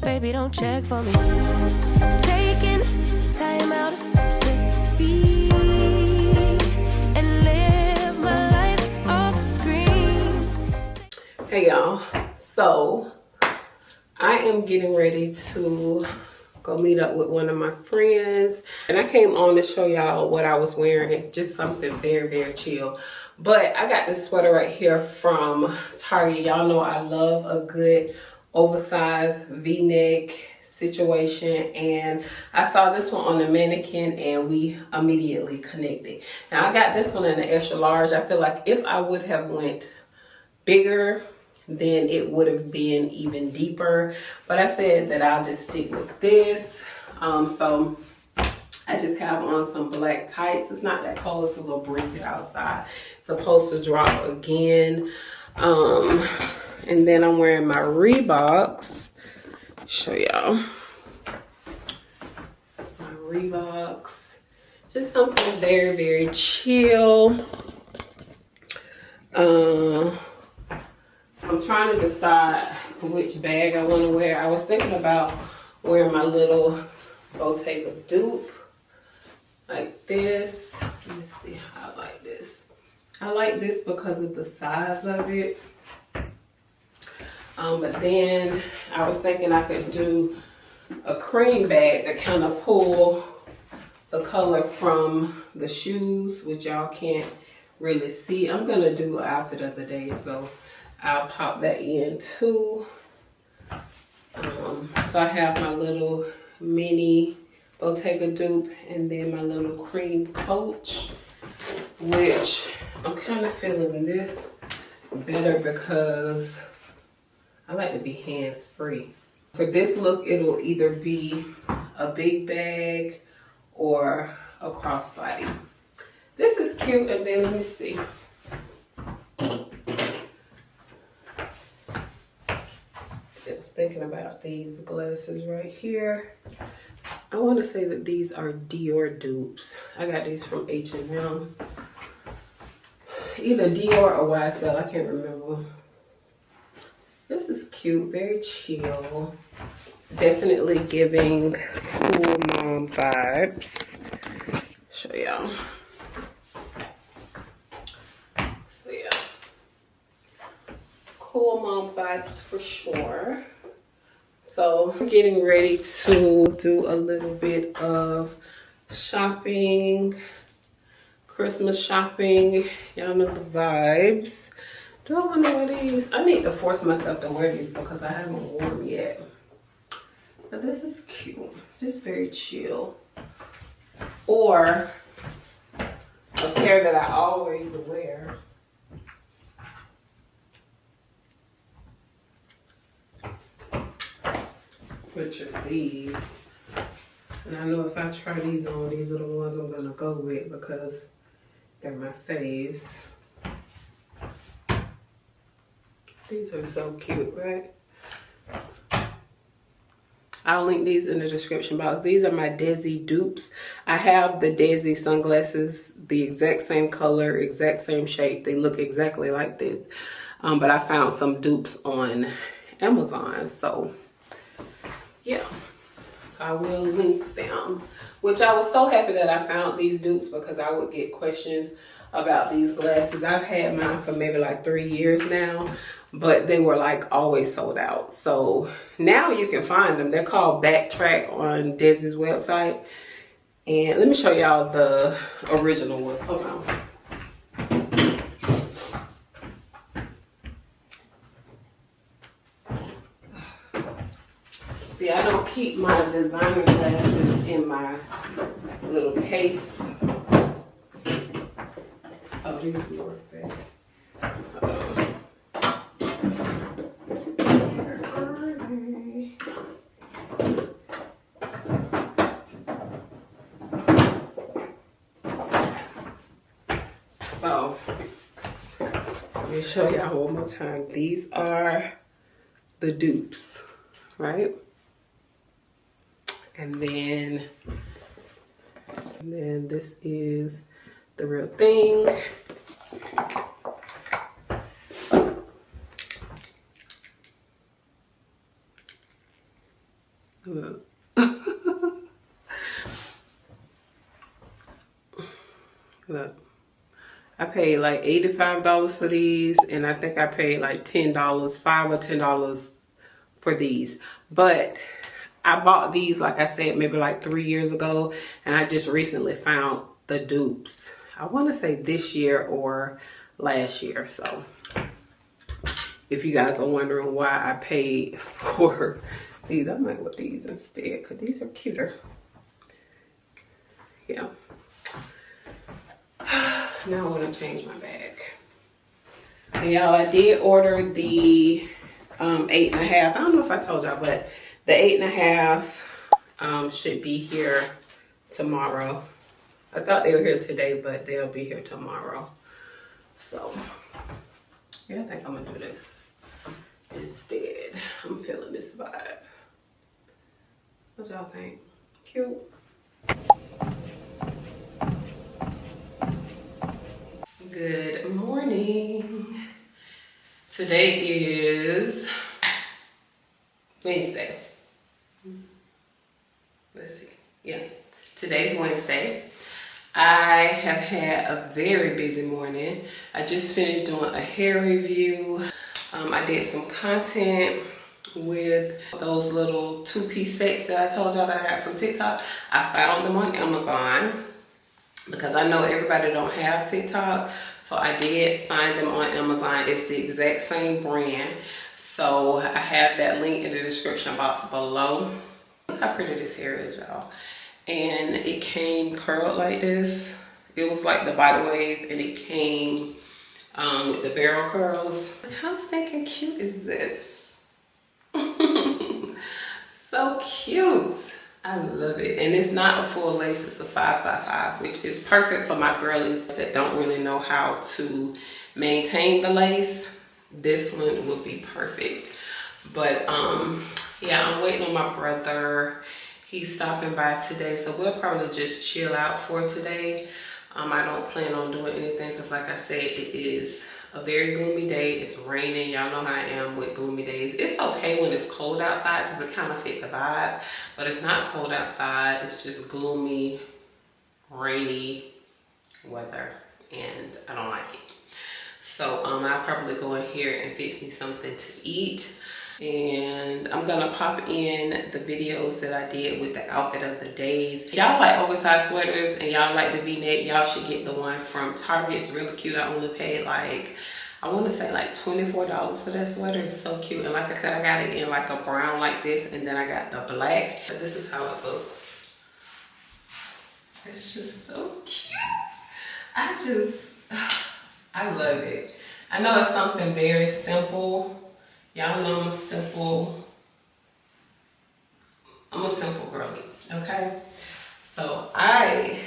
Baby, don't check for me. Taking time out to be and live my life off screen. Hey y'all, so I am getting ready to go meet up with one of my friends, and I came on to show y'all what I was wearing, just something very chill. But I got this sweater right here from Target. Y'all know I love a good oversized v-neck situation, and I saw this one on the mannequin and we immediately connected. Now I got this one in the extra large. I feel like if I would have went bigger, then it would have been even deeper, but I said that I'll just stick with this. So I just have on some black tights. It's not that cold, it's a little breezy outside. It's supposed to drop again. And then I'm wearing my Reeboks. Show y'all. My Reeboks. Just something very chill. So I'm trying to decide which bag I want to wear. I was thinking about wearing my little Bottega dupe like this. Let me see how I like this. I like this because of the size of it. But then I was thinking I could do a cream bag to kind of pull the color from the shoes, which y'all can't really see. I'm gonna do outfit of the day, so I'll pop that in too. So I have my little mini Bottega dupe and then my little cream coach, which I'm kind of feeling this better because I like to be hands-free. For this look, it'll either be a big bag or a crossbody. This is cute, and then let me see. I was thinking about these glasses right here. I want to say that these are Dior dupes. I got these from H&M. Either Dior or YSL, I can't remember. This is cute, very chill. It's definitely giving cool mom vibes. Show y'all. So yeah, cool mom vibes for sure. So I'm getting ready to do a little bit of shopping, Christmas shopping. Y'all know the vibes. Do I want to wear these? I need to force myself to wear these because I haven't worn them yet. But this is cute. Just very chill. Or a pair that I always wear. Which are these. And I know if I try these on, these are the ones I'm going to go with because they're my faves. These are so cute, right? I'll link these in the description box. These are my Dezi dupes. I have the Dezi sunglasses, the exact same color, exact same shape. They look exactly like this. But I found some dupes on Amazon. So, yeah. So I will link them. Which I was so happy that I found these dupes because I would get questions about these glasses. I've had mine for maybe like 3 years now, but they were like always sold out. So now you can find them. They're called Backtrack on Dezi's website. And let me show y'all the original ones. Hold on. See, I don't keep my designer glasses in my little case. Oh, these work bad. So, let me show y'all one more time. These are the dupes, right? And then this is the real thing. Look. Look. I paid like $85 for these, and I think I paid like $10, $5 or $10 for these. But I bought these, like I said, maybe like 3 years ago, and I just recently found the dupes. I want to say this year or last year. So if you guys are wondering why I paid for these, I might wear these instead because these are cuter. Yeah. Now I want to change my bag. And y'all, I did order the 8.5. I don't know if I told y'all, but the 8.5 should be here tomorrow. I thought they were here today, but they'll be here tomorrow. So yeah, I think I'm gonna do this instead. I'm feeling this vibe. What y'all think? Cute. Good morning. Today is Wednesday. Let's see. Yeah, today's Wednesday. I have had a very busy morning. I just finished doing a hair review. I did some content with those little 2-piece sets that I told y'all that I got from TikTok. I found them on Amazon because I know everybody don't have TikTok. So I did find them on Amazon. It's the exact same brand. So I have that link in the description box below. Look how pretty this hair is, y'all. And it came curled like this. It was like the body wave, and it came with the barrel curls. How stinking cute is this? So cute. I love it. And it's not a full lace, it's a 5x5, which is perfect for my girlies that don't really know how to maintain the lace. This one would be perfect. But yeah, I'm waiting on my brother. He's stopping by today, so we'll probably just chill out for today. I don't plan on doing anything because, like I said, it is a very gloomy day. It's raining. Y'all know how I am with gloomy days. It's okay when it's cold outside because it kind of fit the vibe, but it's not cold outside. It's just gloomy, rainy weather, and I don't like it. So I'll probably go in here and fix me something to eat. And I'm gonna pop in the videos that I did with the outfit of the days. Y'all like oversized sweaters and y'all like the V-neck, y'all should get the one from Target. It's really cute. I only paid like, I want to say like $24 for that sweater. It's so cute. And like I said, I got it in like a brown like this, and then I got the black. But this is how it looks. It's just so cute. I love it. I know it's something very simple. Y'all know I'm a simple girly, okay? So I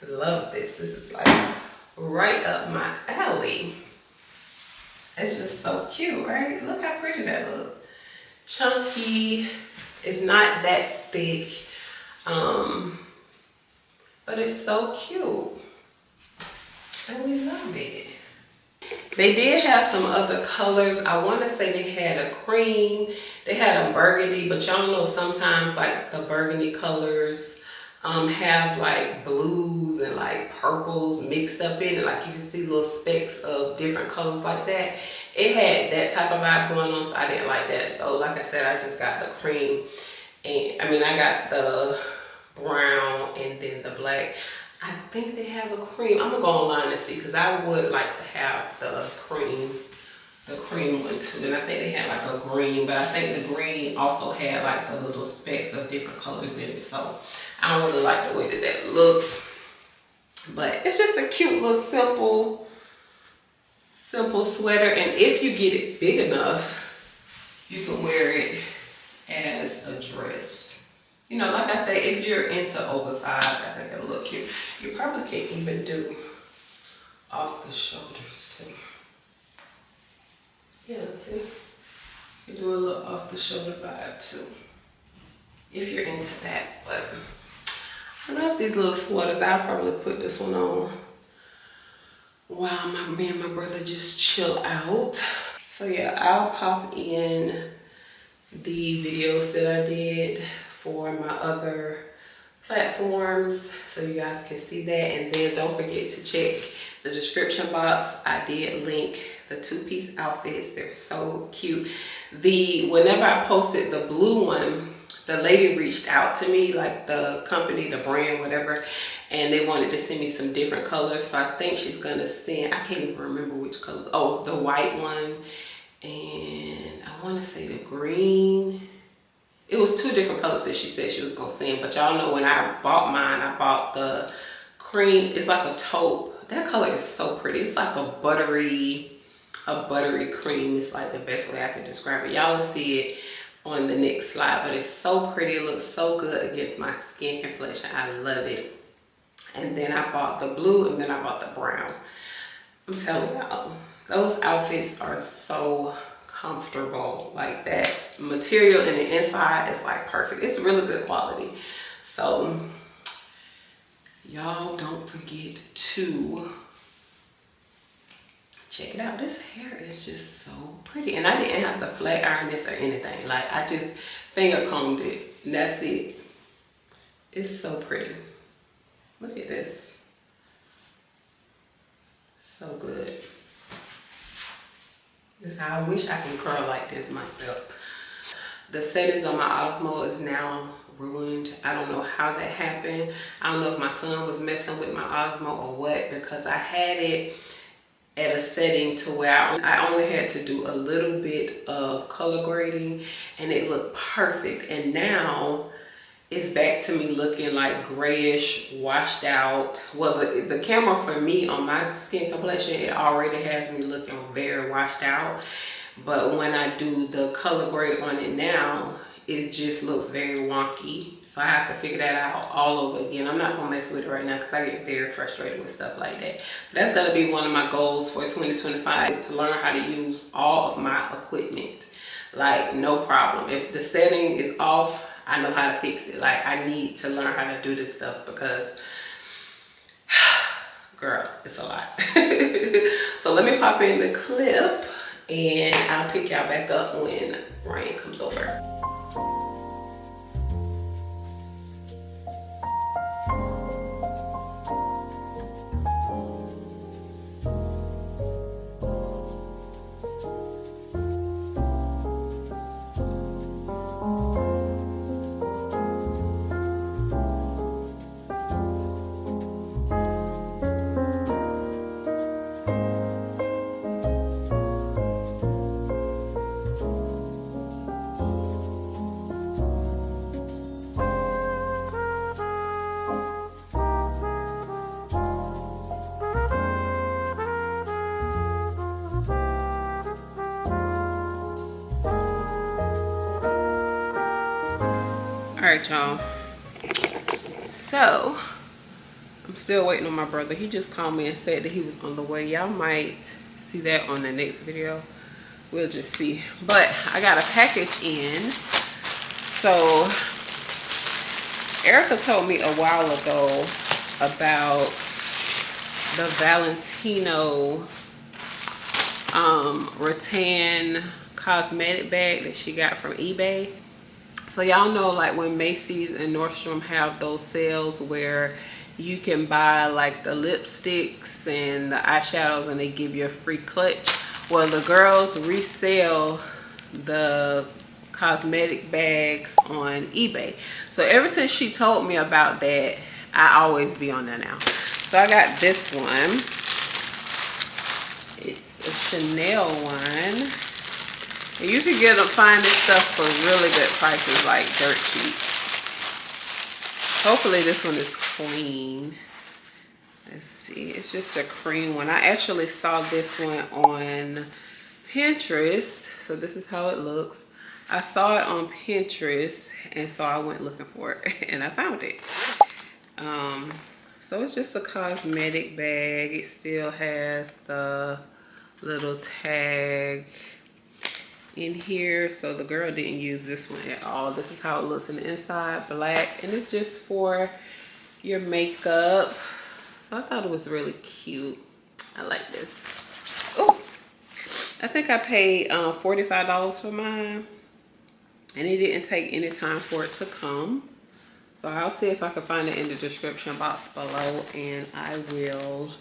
love this. This is like right up my alley. It's just so cute, right? Look how pretty that looks. Chunky. It's not that thick, but it's so cute. And we love it. They did have some other colors. I want to say they had a cream, they had a burgundy, but y'all know sometimes like the burgundy colors have like blues and like purples mixed up in it. Like you can see little specks of different colors like that. It had that type of vibe going on, so I didn't like that. So like I said, I just got the cream, and I got the brown and then the black. I think they have a cream. I'm gonna go online and see because I would like to have the cream one too. And I think they had like a green, but I think the green also had like the little specks of different colors in it. So I don't really like the way that looks, but it's just a cute little simple sweater. And if you get it big enough, you can wear it as a dress. You know, like I say, if you're into oversized, I think it'll look cute. You probably can't even do off the shoulders too. Yeah, see? You do a little off the shoulder vibe too, if you're into that. But I love these little sweaters. I'll probably put this one on while me and my brother just chill out. So yeah, I'll pop in the videos that I did for my other platforms so you guys can see that. And then don't forget to check the description box. I did link the two-piece outfits. They're so cute. Whenever I posted the blue one, the lady reached out to me, like the company, the brand, whatever, and they wanted to send me some different colors. So I think she's gonna send, I can't even remember which colors. Oh, the white one, and I want to say the green. It was 2 different colors that she said she was gonna send. But y'all know when I bought mine, I bought the cream. It's like a taupe. That color is so pretty. It's like a buttery cream. It's like the best way I can describe it. Y'all will see it on the next slide, but it's so pretty. It looks so good against my skin complexion. I love it. And then I bought the blue, and then I bought the brown. I'm telling y'all, those outfits are so comfortable. Like, that material in the inside is like perfect. It's really good quality. So y'all don't forget to check it out. This hair is just so pretty, and I didn't have to flat iron this or anything. Like, I just finger combed it, and that's it. It's so pretty. Look at this. So good. This is how I wish I can curl like this myself. The settings on my Osmo is now ruined. I don't know how that happened. I don't know if my son was messing with my Osmo or what, because I had it at a setting to where I only had to do a little bit of color grading and it looked perfect. And now it's back to me looking like grayish, washed out. Well, the camera for me on my skin complexion, it already has me looking very washed out. But when I do the color grade on it now, it just looks very wonky. So I have to figure that out all over again. I'm not gonna mess with it right now because I get very frustrated with stuff like that. But that's gonna be one of my goals for 2025, is to learn how to use all of my equipment. Like, no problem. If the setting is off, I know how to fix it. Like, I need to learn how to do this stuff because, girl, it's a lot. So let me pop in the clip and I'll pick y'all back up when Ryan comes over. All right, y'all. So I'm still waiting on my brother. He just called me and said that he was on the way. Y'all might see that on the next video. We'll just see. But I got a package in. So Erica told me a while ago about the Valentino rattan cosmetic bag that she got from eBay. So y'all know, like, when Macy's and Nordstrom have those sales where you can buy like the lipsticks and the eyeshadows and they give you a free clutch. Well, the girls resell the cosmetic bags on eBay. So ever since she told me about that, I always be on there now. So I got this one. It's a Chanel one. And you can find this stuff for really good prices, like dirt cheap. Hopefully this one is clean. Let's see, it's just a cream one. I actually saw this one on Pinterest. So this is how it looks. I saw it on Pinterest, and so I went looking for it and I found it. So it's just a cosmetic bag. It still has the little tag in here. So the girl didn't use this one at all. This is how it looks in the inside, black, and it's just for your makeup. So I thought it was really cute. I like this. Oh, I think I paid $45 for mine. And it didn't take any time for it to come. So I'll see if I can find it in the description box below, and I will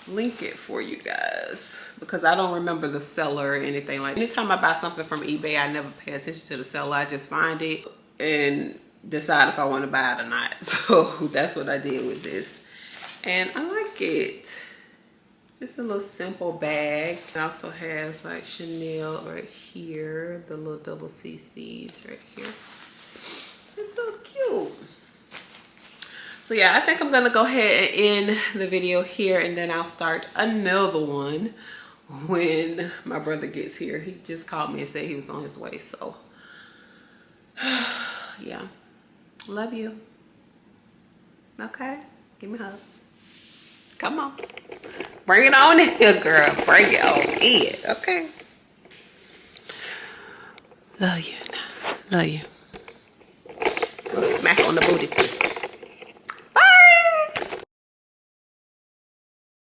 link it for you guys, because I don't remember the seller or anything. Like, anytime I buy something from eBay, I never pay attention to the seller. I just find it and decide if I want to buy it or not. So that's what I did with this, and I like it. Just a little simple bag. It also has like Chanel right here, the little double CCs right here. It's so cute. So yeah, I think I'm gonna go ahead and end the video here, and then I'll start another one when my brother gets here. He just called me and said he was on his way. So yeah, love you. Okay, give me a hug. Come on, bring it on in here, girl. Bring it on in, okay? Love you. Love you. Smack on the booty too.